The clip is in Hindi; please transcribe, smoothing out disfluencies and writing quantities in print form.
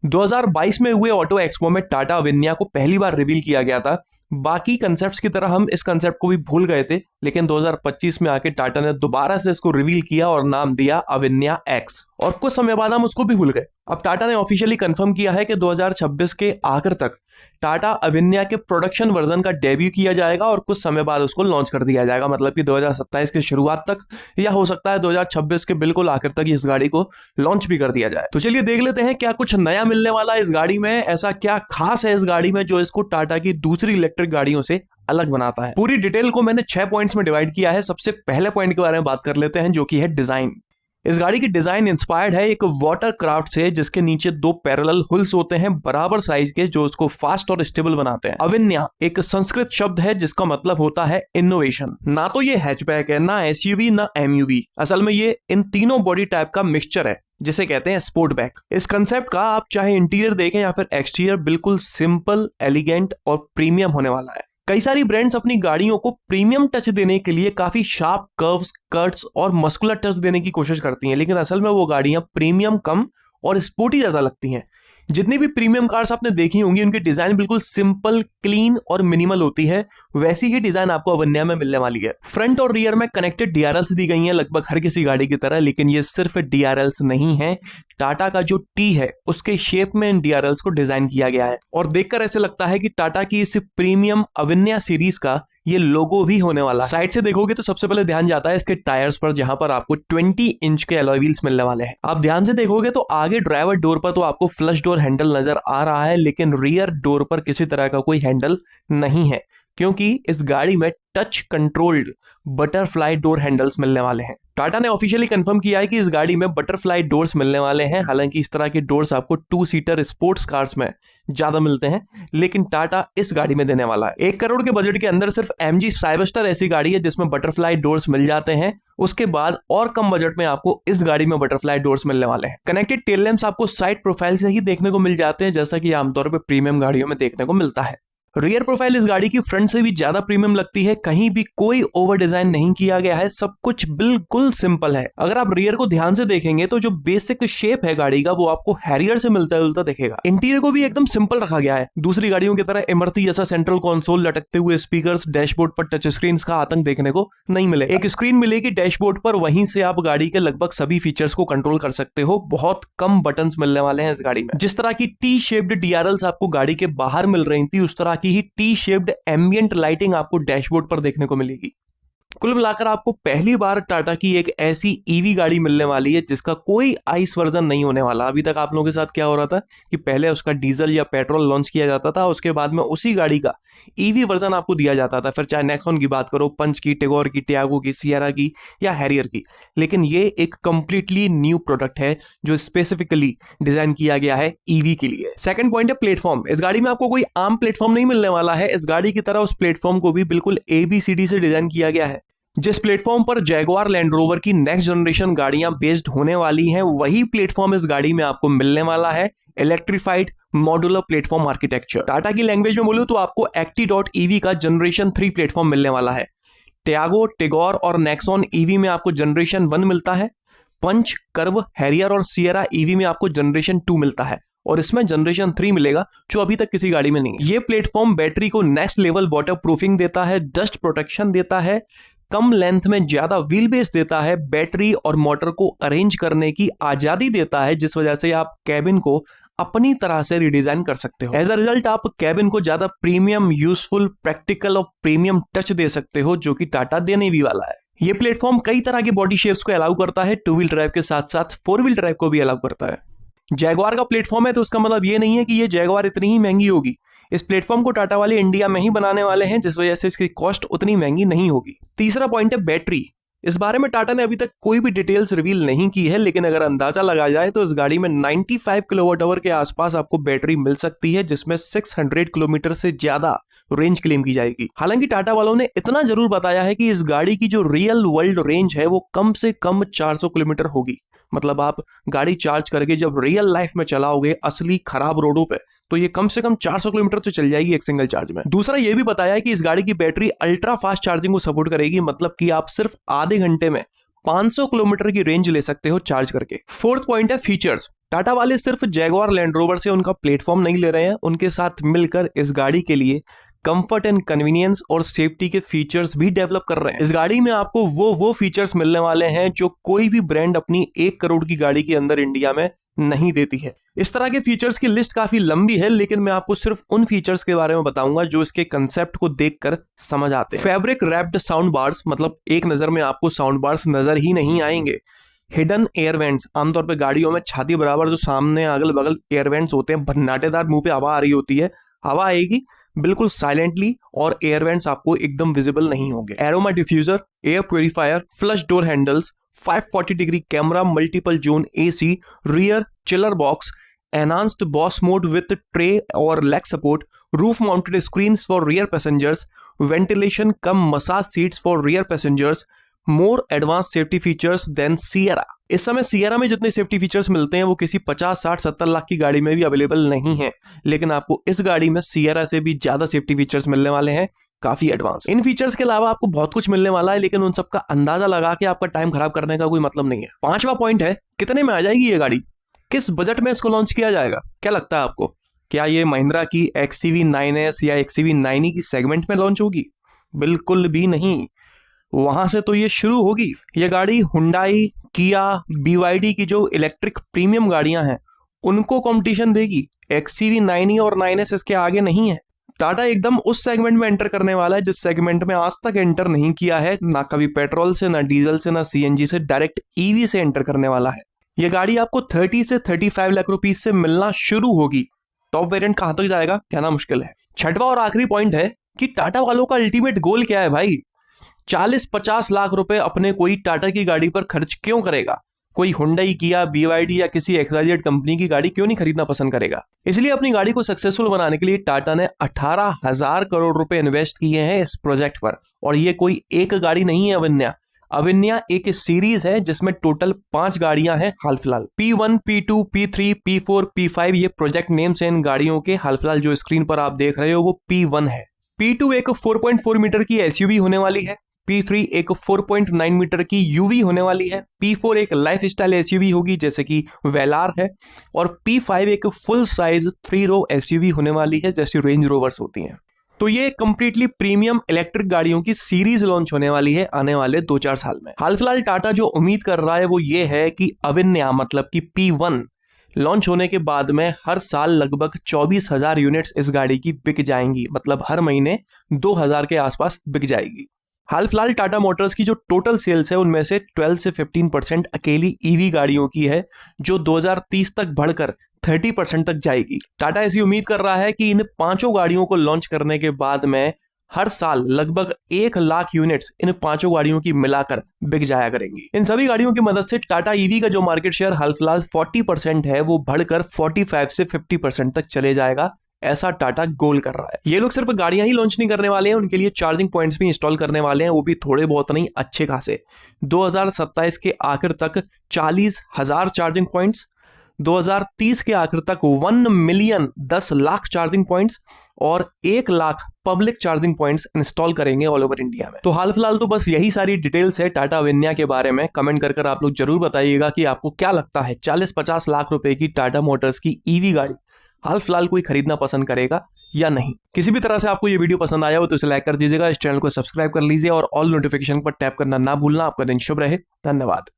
2022 में हुए ऑटो एक्सपो में टाटा अविन्या को पहली बार रिवील किया गया था। बाकी कंसेप्ट्स की तरह हम इस कंसेप्ट को भी भूल गए थे, लेकिन 2025 में आके टाटा ने दोबारा से इसको रिवील किया और नाम दिया अविन्या एक्स, और कुछ समय बाद हम उसको भी भूल गए। अब टाटा ने ऑफिशियली कंफर्म किया है कि 2026 के आखिर तक टाटा अविन्या के प्रोडक्शन वर्जन का डेब्यू किया जाएगा और कुछ समय बाद उसको लॉन्च कर दिया जाएगा, मतलब कि 2027 के शुरुआत तक या हो सकता है 2026 के बिल्कुल आखिर तक इस गाड़ी को लॉन्च भी कर दिया जाए। तो चलिए देख लेते हैं क्या कुछ नया मिलने वाला है इस गाड़ी में, ऐसा क्या खास है इस गाड़ी में जो इसको टाटा की दूसरी इलेक्ट्रिक गाड़ियों से अलग बनाता है। पूरी डिटेल को मैंने 6 पॉइंट्स में डिवाइड किया है। सबसे पहले पॉइंट के बारे में बात कर लेते हैं, जो कि है डिजाइन। इस गाड़ी की डिजाइन इंस्पायर्ड है एक वाटर क्राफ्ट से, जिसके नीचे 2 पैरेलल हुल्स होते हैं बराबर साइज के, जो उसको फास्ट और स्टेबल बनाते हैं। अविन्या एक संस्कृत शब्द है जिसका मतलब होता है इनोवेशन। ना तो ये हैचबैक है, ना एसयूवी, ना एमयूवी। असल में ये इन तीनों बॉडी टाइप का मिक्सचर है जिसे कहते हैं स्पोर्ट बैक। इस कंसेप्ट का आप चाहे इंटीरियर देखें या फिर एक्सटीरियर, बिल्कुल सिंपल, एलिगेंट और प्रीमियम होने वाला है। कई सारी ब्रांड्स अपनी गाड़ियों को प्रीमियम टच देने के लिए काफी शार्प कर्व्स, कट्स और मस्कुलर टच देने की कोशिश करती हैं, लेकिन असल में वो गाड़ियां प्रीमियम कम और स्पोर्टी ज्यादा लगती हैं। जितनी भी प्रीमियम कार्स आपने देखी होंगी उनकी डिजाइन बिल्कुल सिंपल, क्लीन और मिनिमल होती है। वैसी ही डिजाइन आपको अविन्या में मिलने वाली है। फ्रंट और रियर में कनेक्टेड डीआरएल्स दी गई हैं लगभग हर किसी गाड़ी की तरह, लेकिन ये सिर्फ डीआरएल्स नहीं है। टाटा का जो टी है उसके शेप में इन डीआरएल्स को डिजाइन किया गया है और देखकर ऐसे लगता है कि टाटा की इस प्रीमियम अविन्या सीरीज का ये लोगो भी होने वाला है। साइड से देखोगे तो सबसे पहले ध्यान जाता है इसके टायर्स पर, जहां पर आपको 20 इंच के अलॉय व्हील्स मिलने वाले हैं। आप ध्यान से देखोगे तो आगे ड्राइवर डोर पर तो आपको फ्लश डोर हैंडल नजर आ रहा है, लेकिन रियर डोर पर किसी तरह का कोई हैंडल नहीं है, क्योंकि इस गाड़ी में touch controlled butterfly door handles मिलने वाले हैं। टाटा ने ऑफिशियली कंफर्म किया है कि इस गाड़ी में बटरफ्लाई डोर्स मिलने वाले हैं। हालांकि इस तरह के डोर्स आपको 2 सीटर स्पोर्ट्स कार्स में ज्यादा मिलते हैं, लेकिन टाटा इस गाड़ी में देने वाला है। 1 करोड़ के बजट के अंदर सिर्फ एमजी साइबस्टर ऐसी गाड़ी है जिसमें बटरफ्लाई डोर्स मिल जाते हैं। उसके बाद और कम बजट में आपको इस गाड़ी में बटरफ्लाई डोर्स मिलने वाले हैं। कनेक्टेड टेल लैंप्स आपको साइड प्रोफाइल से ही देखने को मिल जाते हैं, जैसा कि आमतौर पर प्रीमियम गाड़ियों में देखने को मिलता है। रियर प्रोफाइल इस गाड़ी की फ्रंट से भी ज्यादा प्रीमियम लगती है। कहीं भी कोई ओवर डिजाइन नहीं किया गया है, सब कुछ बिल्कुल सिंपल है। अगर आप रियर को ध्यान से देखेंगे तो जो बेसिक शेप है गाड़ी का वो आपको हैरियर से मिलता जुलता दिखेगा। इंटीरियर को भी एकदम सिंपल रखा गया है। दूसरी गाड़ियों की तरह इमरती जैसा सेंट्रल कंसोल, लटकते हुए स्पीकर्स, डैशबोर्ड पर टच स्क्रीन का आतंक देखने को नहीं मिलेगा। एक स्क्रीन मिलेगी डैशबोर्ड पर, वहीं से आप गाड़ी के लगभग सभी फीचर्स को कंट्रोल कर सकते हो। बहुत कम बटन मिलने वाले हैं इस गाड़ी में। जिस तरह की टी शेप्ड डीआरएल्स आपको गाड़ी के बाहर मिल रही थी, उस तरह की ही टी शेप्ड एम्बिएंट लाइटिंग आपको डैशबोर्ड पर देखने को मिलेगी। कुल मिलाकर आपको पहली बार टाटा की एक ऐसी ईवी गाड़ी मिलने वाली है जिसका कोई आइस वर्जन नहीं होने वाला। अभी तक आप लोगों के साथ क्या हो रहा था कि पहले उसका डीजल या पेट्रोल लॉन्च किया जाता था, उसके बाद में उसी गाड़ी का ईवी वर्जन आपको दिया जाता था, फिर चाहे नेक्सॉन की बात करो, पंच की, टिगोर की, टियागो की, सियरा की या हैरियर की। लेकिन ये एक कंप्लीटली न्यू प्रोडक्ट है जो स्पेसिफिकली डिजाइन किया गया है ईवी के लिए। सेकंड पॉइंट है प्लेटफॉर्म। इस गाड़ी में आपको कोई आम प्लेटफॉर्म नहीं मिलने वाला है। इस गाड़ी की तरह उस प्लेटफॉर्म को भी बिल्कुल ABCD से डिजाइन किया गया है। जिस प्लेटफॉर्म पर जैगुआर लैंड रोवर की नेक्स्ट जनरेशन गाड़ियां बेस्ड होने वाली हैं, वही प्लेटफॉर्म इस गाड़ी में आपको मिलने वाला है। Electrified modular platform architecture. Tata की लैंग्वेज में बोलूं तो आपको Acti.EV का जनरेशन 3 प्लेटफॉर्म मिलने वाला है। टियागो, टिगोर और नेक्सॉन ईवी में आपको जनरेशन 1 मिलता है। पंच, कर्व, हैरियर और सियरा ईवी में आपको जनरेशन 2 मिलता है, और इसमें जनरेशन 3 मिलेगा जो अभी तक किसी गाड़ी में नहीं है। ये प्लेटफॉर्म बैटरी को नेक्स्ट लेवल वाटर प्रूफिंग देता है, डस्ट प्रोटेक्शन देता है, कम लेंथ में ज्यादा व्हील बेस देता है, बैटरी और मोटर को अरेंज करने की आजादी देता है, जिस वजह से आप कैबिन को अपनी तरह से रिडिजाइन कर सकते हो। एज अ रिजल्ट आप कैबिन को ज्यादा प्रीमियम, यूजफुल, प्रैक्टिकल और प्रीमियम टच दे सकते हो, जो कि टाटा देने भी वाला है। ये प्लेटफॉर्म कई तरह के बॉडी शेप्स को अलाउ करता है। 2 व्हील ड्राइव के साथ साथ 4 व्हील ड्राइव को भी अलाउ करता है। जैगुआर का प्लेटफॉर्म है तो उसका मतलब ये नहीं है कि ये जैगुआर इतनी ही महंगी होगी। इस प्लेटफॉर्म को टाटा वाले इंडिया में ही बनाने वाले हैं, जिस वजह से इसकी कॉस्ट उतनी महंगी नहीं होगी। तीसरा पॉइंट है बैटरी। इस बारे में टाटा ने अभी तक कोई भी डिटेल्स रिवील नहीं की है, लेकिन अगर अंदाजा लगाया जाए तो इस गाड़ी में 95 किलोवाट आवर के आसपास आपको बैटरी मिल सकती है, जिसमें 600 किलोमीटर से ज्यादा रेंज क्लेम की जाएगी। हालांकि टाटा वालों ने इतना जरूर बताया है कि इस गाड़ी की जो रियल वर्ल्ड रेंज है वो कम से कम 400 किलोमीटर होगी। मतलब आप गाड़ी चार्ज करके जब रियल लाइफ में चलाओगे असली खराब रोडों पे, तो ये कम से कम 400 किलोमीटर तो चल जाएगी एक सिंगल चार्ज में। दूसरा ये भी बताया है कि इस गाड़ी की बैटरी अल्ट्रा फास्ट चार्जिंग को सपोर्ट करेगी, मतलब कि आप सिर्फ आधे घंटे में 500 किलोमीटर की रेंज ले सकते हो चार्ज करके। फोर्थ पॉइंट है फीचर्स। टाटा वाले सिर्फ जैगुआर लैंड रोवर से उनका प्लेटफॉर्म नहीं ले रहे हैं, उनके साथ मिलकर इस गाड़ी के लिए कंफर्ट एंड कन्वीनियंस और सेफ्टी के फीचर्स भी डेवलप कर रहे हैं। इस गाड़ी में आपको वो फीचर्स मिलने वाले हैं जो कोई भी ब्रांड अपनी 1 करोड़ की गाड़ी के अंदर इंडिया में नहीं देती है। इस तरह के फीचर्स की लिस्ट काफी लंबी है, लेकिन मैं आपको सिर्फ उन फीचर्स के बारे में बताऊंगा जो इसके कंसेप्ट को देखकर समझ आते हैं। फैब्रिक रैप्ड साउंड बार्स, मतलब एक नजर में आपको साउंड बार्स नजर ही नहीं आएंगे। हिडन एयर वेंट्स, आमतौर पे गाड़ियों में छाती बराबर जो सामने अगल बगल एयर वेंट्स होते हैं, भन्नाटेदार मुंह पे हवा आ रही होती है, हवा आएगी बिल्कुल साइलेंटली और एयर वेंट्स आपको एकदम विजिबल नहीं होंगे। Aroma diffuser, air purifier, flush door handles, 540 degree camera, multiple zone AC, rear chiller box, enhanced boss mode with tray और leg support, roof mounted screens for rear passengers, ventilation cum massage seats for rear passengers, more advance safety features than Sierra. इस समय सियरा में जितने सेफ्टी फीचर्स मिलते हैं वो किसी 50, 60, 70 लाख की गाड़ी में भी अवेलेबल नहीं है, लेकिन आपको इस गाड़ी में सियरा से भी ज्यादा सेफ्टी फीचर्स मिलने वाले हैं, काफी एडवांस। इन फीचर्स के अलावा आपको बहुत कुछ मिलने वाला है, लेकिन उन सबका अंदाजा लगा के आपका टाइम खराब करने का कोई मतलब नहीं है। 5वां पॉइंट है, कितने में आ जाएगी ये गाड़ी, किस बजट में इसको लॉन्च किया जाएगा? क्या लगता है आपको, क्या ये महिंद्रा की XCV 9S या XCV 9e की सेगमेंट में लॉन्च होगी? बिल्कुल भी नहीं, वहां से तो ये शुरू होगी। ये गाड़ी हुंडई, किया, BYD की जो इलेक्ट्रिक प्रीमियम गाड़ियां हैं उनको कंपटीशन देगी। XCV 9e और 9S इसके आगे नहीं है। टाटा एकदम उस सेगमेंट में एंटर करने वाला है जिस सेगमेंट में आज तक एंटर नहीं किया है, ना कभी पेट्रोल से, ना डीजल से, ना CNG से, डायरेक्ट EV से एंटर करने वाला है। ये गाड़ी आपको 30 से 35 लाख रुपीज से मिलना शुरू होगी। टॉप वेरिएंट कहां तक जाएगा कहना मुश्किल है। 6वां और आखिरी पॉइंट है कि टाटा वालों का अल्टीमेट गोल क्या है भाई? 40-50 लाख रुपए अपने कोई टाटा की गाड़ी पर खर्च क्यों करेगा? कोई हुंडई, किया, BYD या किसी XYZ कंपनी की गाड़ी क्यों नहीं खरीदना पसंद करेगा? इसलिए अपनी गाड़ी को सक्सेसफुल बनाने के लिए टाटा ने 18,000 करोड़ रुपए इन्वेस्ट किए हैं इस प्रोजेक्ट पर। और ये कोई एक गाड़ी नहीं है अविन्या। अविन्या एक सीरीज है जिसमें टोटल 5 गाड़ियां हैं हाल फिलहाल। P1, P2, P3, P4, P5 ये प्रोजेक्ट नेम्स हैं इन गाड़ियों के। हाल फिलहाल जो स्क्रीन पर आप देख रहे हो वो P1 है। P2 एक 4.4 मीटर की SUV होने वाली है। P3 एक 4.9 मीटर की UV होने वाली है। P4 एक लाइफ स्टाइल SUV होगी जैसे कि वेलार है। और P5 एक फुल साइज 3 रो SUV होने वाली है जैसी रेंज रोवर्स होती हैं। तो ये कंप्लीटली प्रीमियम इलेक्ट्रिक गाड़ियों की सीरीज लॉन्च होने वाली है आने वाले 2-4 साल में। हाल फिलहाल टाटा जो उम्मीद कर रहा है वो ये है कि अविन्या मतलब कि P1 लॉन्च होने के बाद में हर साल लगभग 24,000 यूनिट्स इस गाड़ी की बिक जाएंगी, मतलब हर महीने 2,000 के आसपास बिक जाएगी। हाल फिलहाल टाटा मोटर्स की जो टोटल सेल्स है उनमें से 12 से 15% अकेली EV गाड़ियों की है, जो 2030 तक बढ़कर 30% तक जाएगी। टाटा ऐसी उम्मीद कर रहा है कि इन 5 गाड़ियों को लॉन्च करने के बाद में हर साल लगभग 1 लाख यूनिट्स इन 5 गाड़ियों की मिलाकर बिक जाया करेंगी। इन सभी गाड़ियों की मदद से टाटा EV का जो मार्केट शेयर हाल फिलहाल 40% है वो बढ़कर 45 से 50% तक चले जाएगा, ऐसा टाटा गोल कर रहा है। ये लोग सिर्फ गाड़ियां ही लॉन्च नहीं करने वाले हैं, उनके लिए चार्जिंग पॉइंट्स भी इंस्टॉल करने वाले हैं, वो भी थोड़े बहुत नहीं, अच्छे खासे। 2027 के आखिर तक 40,000 चार्जिंग पॉइंट्स, 2030 के आखिर तक 1 मिलियन 10 लाख चार्जिंग पॉइंट्स और 1 lakh public charging points install करेंगे ऑल ओवर इंडिया में। तो हाल फिलहाल तो बस यही सारी डिटेल्स है टाटा अविन्या के बारे में। कमेंट कर आप लोग जरूर बताइएगा कि आपको क्या लगता है 40-50 लाख रुपए की टाटा मोटर्स की EV गाड़ी हाल फिलहाल कोई खरीदना पसंद करेगा या नहीं। किसी भी तरह से आपको ये वीडियो पसंद आया हो तो इसे लाइक कर दीजिएगा, इस चैनल को सब्सक्राइब कर लीजिए और ऑल नोटिफिकेशन पर टैप करना ना भूलना। आपका दिन शुभ रहे, धन्यवाद।